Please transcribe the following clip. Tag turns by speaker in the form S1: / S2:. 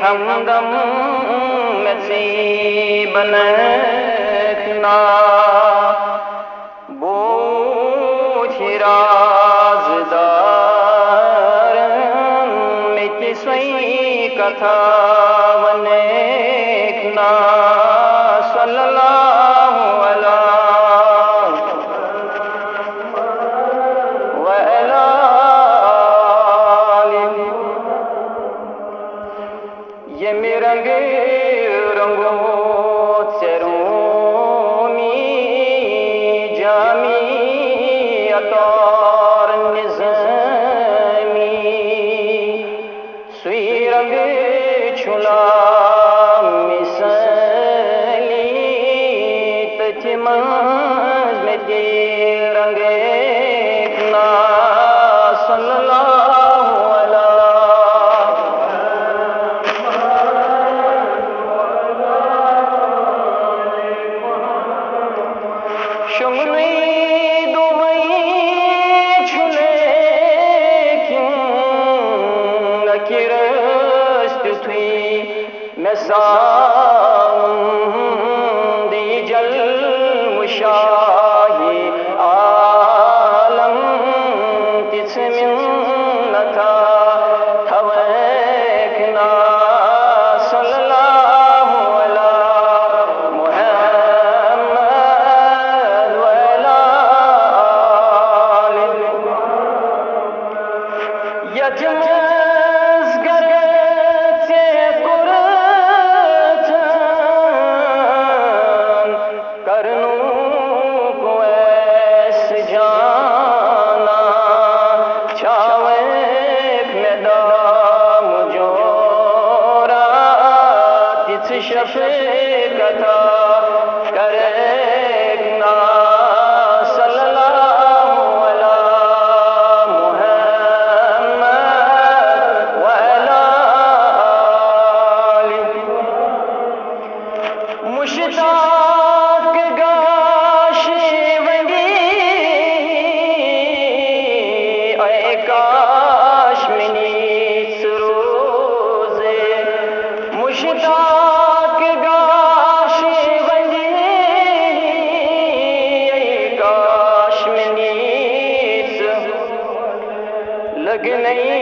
S1: हमदम नसीबनकना बूझि राज़दारन मिति सोई कथा वनेकना सल्लल्लाहु अलैहि ये रंग रंगो चरूमी जामी अतौर निज़मी सुई रंग छुला मिसली तजमज में दे रंग ना सल्लल्लाहु शुंगली दुबई छुले क्यों नकिरस्त थी मैं साउंदी जल मुशाही आलम तिस्मिन न था थवकना सल्लल्लाहु यजमस गरचे कुरचन करनू को ऐस जाना छावेक में दाम जोरा तिस शफे कथा करे ना मुश्ताक गाशिवंगी ऐ काश्मीनी सरोज़े मुश्ताक गाशिवंगी ऐ काश्मीनी लग नहीं